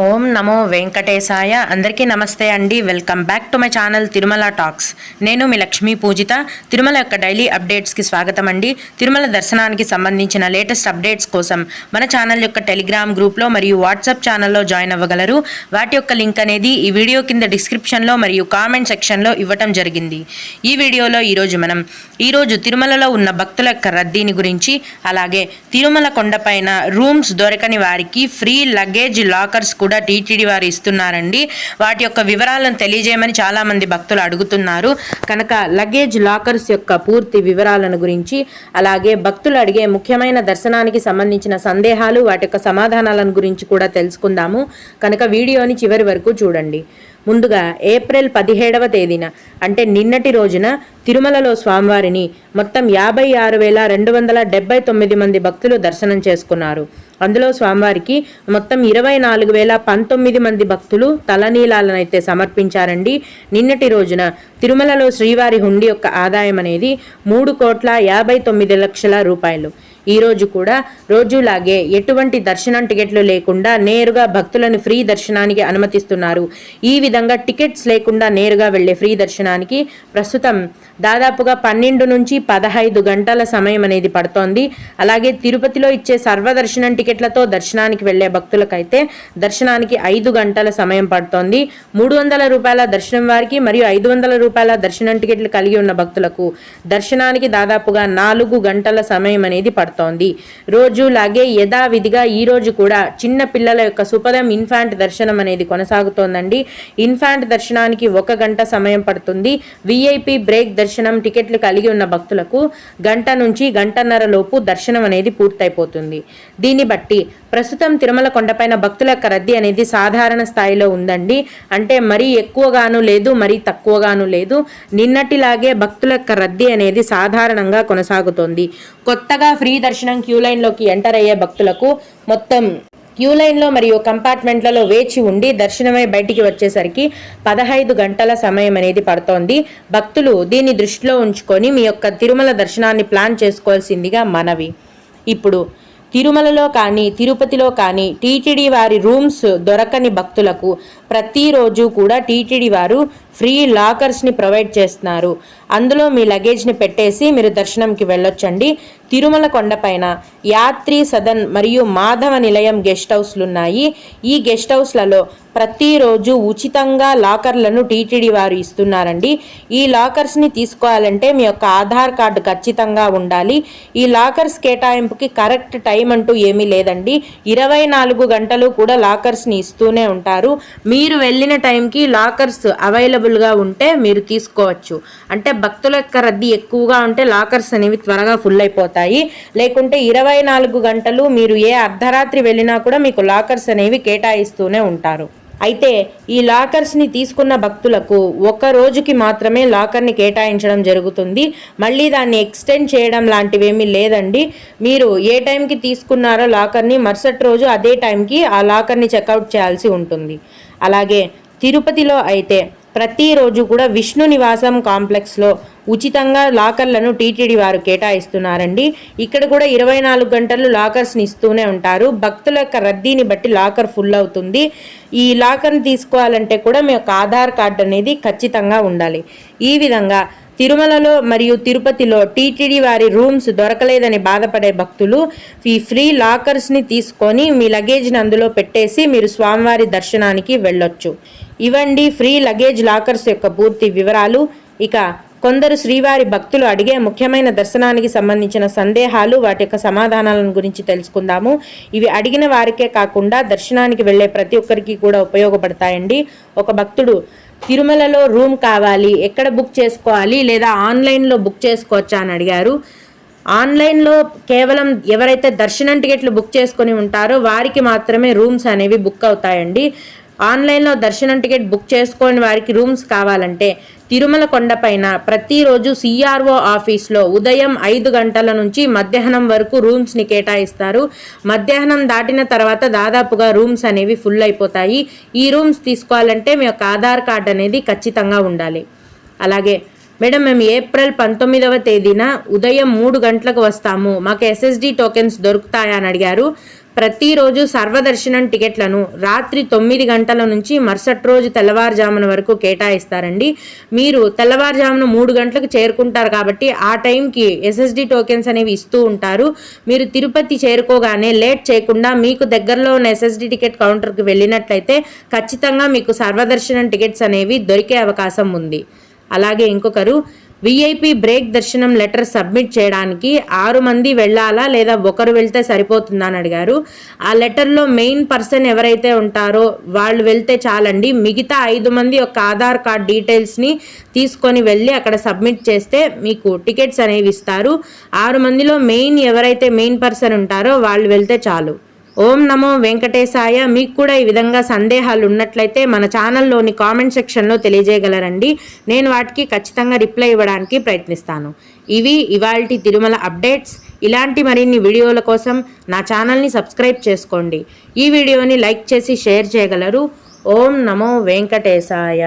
ఓం నమో వెంకటేశాయ. అందరికీ నమస్తే అండి. Welcome back to my channel Tirumala talks. నేను మీ లక్ష్మీ పూజిత. తిరుమల యొక్క డైలీ అప్డేట్స్కి స్వాగతం అండి. తిరుమల దర్శనానికి సంబంధించిన లేటెస్ట్ అప్డేట్స్ కోసం మన ఛానల్ యొక్క టెలిగ్రామ్ గ్రూప్లో మరియు వాట్సాప్ ఛానల్లో జాయిన్ అవ్వగలరు. వాటి యొక్క లింక్ అనేది ఈ వీడియో కింద డిస్క్రిప్షన్లో మరియు కామెంట్ సెక్షన్లో ఇవ్వటం జరిగింది. ఈ వీడియోలో ఈరోజు తిరుమలలో ఉన్న భక్తుల యొక్క రద్దీని గురించి, అలాగే తిరుమల కొండపైన రూమ్స్ దొరకని వారికి ఫ్రీ లగేజ్ లాకర్స్ కూడా టీటీడీ వారు ఇస్తున్నారండి. వాటి యొక్క వివరాలను తెలియజేయమని చాలా మంది భక్తులు అడుగుతున్నారు కనుక లగేజ్ లాకర్స్ యొక్క పూర్తి వివరాలను గురించి, అలాగే భక్తులు అడిగే ముఖ్యమైన దర్శనానికి సంబంధించిన సందేహాలు, వాటి యొక్క సమాధానాలను గురించి కూడా తెలుసుకుందాము. కనుక వీడియోని చివరి వరకు చూడండి. ముందుగా ఏప్రిల్ 17వ తేదీన అంటే నిన్నటి రోజున తిరుమలలో స్వామివారిని మొత్తం 56,279 మంది భక్తులు దర్శనం చేసుకున్నారు. అందులో స్వామివారికి మొత్తం 24,019 మంది భక్తులు తలనీలాలను అయితే సమర్పించారండి. నిన్నటి రోజున తిరుమలలో శ్రీవారి హుండీ యొక్క ఆదాయం అనేది 3,59,00,000 రూపాయలు. ఈరోజు కూడా రోజులాగే ఎటువంటి దర్శనం టికెట్లు లేకుండా నేరుగా భక్తులను ఫ్రీ దర్శనానికి అనుమతిస్తున్నారు. ఈ విధంగా టికెట్స్ లేకుండా నేరుగా వెళ్లే ఫ్రీ దర్శనానికి ప్రస్తుతం దాదాపుగా 12 నుంచి 15 గంటల సమయం అనేది పడుతోంది. అలాగే తిరుపతిలో ఇచ్చే సర్వదర్శనం టికెట్లతో దర్శనానికి వెళ్లే భక్తులకైతే దర్శనానికి 5 గంటల సమయం పడుతోంది. 300 రూపాయల దర్శనం వారికి మరియు 500 రూపాయల దర్శనం టికెట్లు కలిగి ఉన్న భక్తులకు దర్శనానికి దాదాపుగా 4 గంటల సమయం అనేది పడుతోంది. రోజులాగే యథావిధిగా ఈ రోజు కూడా చిన్న పిల్లల యొక్క సుపదం ఇన్ఫాంట్ దర్శనం అనేది కొనసాగుతోందండి. ఇన్ఫాంట్ దర్శనానికి 1 గంట సమయం పడుతుంది. విఐపి బ్రేక్ దర్శనం టికెట్లు కలిగి ఉన్న భక్తులకు గంట నుంచి గంటన్నర లోపు దర్శనం అనేది పూర్తయిపోతుంది. దీన్ని బట్టి ప్రస్తుతం తిరుమల కొండపైన భక్తుల యొక్క రద్దీ అనేది సాధారణ స్థాయిలో ఉందండి. అంటే మరీ ఎక్కువగాను లేదు, మరీ తక్కువగాను లేదు. నిన్నటిలాగే భక్తుల యొక్క రద్దీ అనేది సాధారణంగా కొనసాగుతోంది. కొత్తగా ఫ్రీ దర్శనం క్యూ లైన్లోకి ఎంటర్ అయ్యే భక్తులకు మొత్తం క్యూ లైన్లో మరియు కంపార్ట్మెంట్లలో వేచి ఉండి దర్శనమై బయటికి వచ్చేసరికి 15 గంటల సమయం అనేది పడుతోంది. భక్తులు దీన్ని దృష్టిలో ఉంచుకొని మీ యొక్క తిరుమల దర్శనాన్ని ప్లాన్ చేసుకోవాల్సిందిగా మనవి. ఇప్పుడు తిరుమలలో కానీ తిరుపతిలో కానీ టీటీడీ వారి రూమ్స్ దొరకని భక్తులకు ప్రతిరోజు కూడా టీటీడీ వారు ఫ్రీ లాకర్స్ని ప్రొవైడ్ చేస్తున్నారు. అందులో మీ లగేజ్ని పెట్టేసి మీరు దర్శనంకి వెళ్ళొచ్చండి. తిరుమల కొండపైన యాత్రి సదన్ మరియు మాధవ నిలయం గెస్ట్ హౌస్లు ఉన్నాయి. ఈ గెస్ట్ హౌస్లలో ప్రతిరోజు ఉచితంగా లాకర్లను టీటీడీ వారు ఇస్తున్నారండి. ఈ లాకర్స్ని తీసుకోవాలంటే మీ యొక్క ఆధార్ కార్డు ఖచ్చితంగా ఉండాలి. ఈ లాకర్స్ కేటాయింపుకి కరెక్ట్ టైం అంటూ ఏమీ లేదండి. 24 గంటలు కూడా లాకర్స్ని ఇస్తూనే ఉంటారు. మీరు వెళ్ళిన టైంకి లాకర్స్ అవైలబుల్గా ఉంటే మీరు తీసుకోవచ్చు. అంటే భక్తుల యొక్క రద్దీ ఎక్కువగా ఉంటే లాకర్స్ అనేవి త్వరగా ఫుల్ అయిపోతాయి. లేకుంటే 24 గంటలు మీరు ఏ అర్ధరాత్రి వెళ్ళినా కూడా మీకు లాకర్స్ అనేవి కేటాయిస్తూనే ఉంటారు. అయితే ఈ లాకర్స్ని తీసుకున్న భక్తులకు 1 రోజుకి మాత్రమే లాకర్ని కేటాయించడం జరుగుతుంది. మళ్ళీ దాన్ని ఎక్స్టెండ్ చేయడం లాంటివేమీ లేదండి. మీరు ఏ టైంకి తీసుకున్నారో లాకర్ని మరుసటి రోజు అదే టైంకి ఆ లాకర్ని చెక్అవుట్ చేయాల్సి ఉంటుంది. అలాగే తిరుపతిలో అయితే ప్రతిరోజు కూడా విష్ణు నివాసం కాంప్లెక్స్లో ఉచితంగా లాకర్లను టీటీడీ వారు కేటాయిస్తున్నారండి. ఇక్కడ కూడా 24 గంటలు లాకర్స్ని ఇస్తూనే ఉంటారు. భక్తుల యొక్క రద్దీని బట్టి లాకర్ ఫుల్ అవుతుంది. ఈ లాకర్ని తీసుకోవాలంటే కూడా మీ యొక్క ఆధార్ కార్డు అనేది ఖచ్చితంగా ఉండాలి. ఈ విధంగా తిరుమలలో మరియు తిరుపతిలో టీటీడీ వారి రూమ్స్ దొరకలేదని బాధపడే భక్తులు ఈ ఫ్రీ లాకర్స్ని తీసుకొని మీ లగేజ్ని అందులో పెట్టేసి మీరు స్వామివారి దర్శనానికి వెళ్ళొచ్చు. ఇవండి ఫ్రీ లగేజ్ లాకర్స్ యొక్క పూర్తి వివరాలు. ఇక కొందరు శ్రీవారి భక్తులు అడిగే ముఖ్యమైన దర్శనానికి సంబంధించిన సందేహాలు, వాటి యొక్క సమాధానాలను గురించి తెలుసుకుందాము. ఇవి అడిగిన వారికే కాకుండా దర్శనానికి వెళ్ళే ప్రతి ఒక్కరికి కూడా ఉపయోగపడతాయండి. ఒక భక్తుడు తిరుమలలో రూమ్ కావాలి, ఎక్కడ బుక్ చేసుకోవాలి, లేదా ఆన్లైన్లో బుక్ చేసుకోవచ్చా అని అడిగారు. ఆన్లైన్లో కేవలం ఎవరైతే దర్శనం టికెట్లు బుక్ చేసుకొని ఉంటారో వారికి మాత్రమే రూమ్స్ అనేవి బుక్ అవుతాయండి. ఆన్లైన్లో దర్శనం టికెట్ బుక్ చేసుకొని వారికి రూమ్స్ కావాలంటే తిరుమల కొండపైన ప్రతిరోజు సిఆర్ఓ ఆఫీస్లో ఉదయం 5 గంటల నుంచి మధ్యాహ్నం వరకు రూమ్స్ని కేటాయిస్తారు. మధ్యాహ్నం దాటిన తర్వాత దాదాపుగా రూమ్స్ అనేవి ఫుల్ అయిపోతాయి. ఈ రూమ్స్ తీసుకోవాలంటే మీ యొక్క ఆధార్ కార్డ్ అనేది ఖచ్చితంగా ఉండాలి. అలాగే మేడం, మేము ఏప్రిల్ 19వ తేదీన ఉదయం 3 గంటలకు వస్తాము, మాకు ఎస్ఎస్డి టోకెన్స్ దొరుకుతాయా అని అడిగారు. ప్రతిరోజు సర్వదర్శనం టికెట్లను రాత్రి 9 గంటల నుంచి మరుసటి రోజు తెల్లవారుజామున వరకు కేటాయిస్తారండి. మీరు తెల్లవారుజామున 3 గంటలకు చేరుకుంటారు కాబట్టి ఆ టైంకి ఎస్ఎస్డి టోకెన్స్ అనేవి ఇస్తూ ఉంటారు. మీరు తిరుపతి చేరుకోగానే లేట్ చేయకుండా మీకు దగ్గరలో ఉన్న ఎస్ఎస్డి టికెట్ కౌంటర్కి వెళ్ళినట్లయితే ఖచ్చితంగా మీకు సర్వదర్శనం టికెట్స్ అనేవి దొరికే అవకాశం ఉంది. అలాగే ఇంకొకరు విఐపి బ్రేక్ దర్శనం లెటర్ సబ్మిట్ చేయడానికి 6 మంది వెళ్ళాలా లేదా ఒకరు వెళ్తే సరిపోతుందా అని అడిగారు. ఆ లెటర్లో మెయిన్ పర్సన్ ఎవరైతే ఉంటారో వాళ్ళు వెళ్తే చాలండి. మిగతా 5 మంది యొక్క ఆధార్ కార్డ్ డీటెయిల్స్ని తీసుకొని వెళ్ళి అక్కడ సబ్మిట్ చేస్తే మీకు టికెట్స్ అనేవి ఇస్తారు. 6 మందిలో ఎవరైతే మెయిన్ పర్సన్ ఉంటారో వాళ్ళు వెళ్తే చాలు. ఓం నమో వెంకటేశాయ. మీకు కూడా ఈ విధంగా సందేహాలు ఉన్నట్లయితే మన ఛానల్లోని కామెంట్ సెక్షన్లో తెలియజేయగలరండి. నేను వాటికి ఖచ్చితంగా రిప్లై ఇవ్వడానికి ప్రయత్నిస్తాను. ఇవి ఇవాల్టి తిరుమల అప్డేట్స్. ఇలాంటి మరిన్ని వీడియోల కోసం నా ఛానల్ని సబ్స్క్రైబ్ చేసుకోండి. ఈ వీడియోని లైక్ చేసి షేర్ చేయగలరు. ఓం నమో వెంకటేశాయ.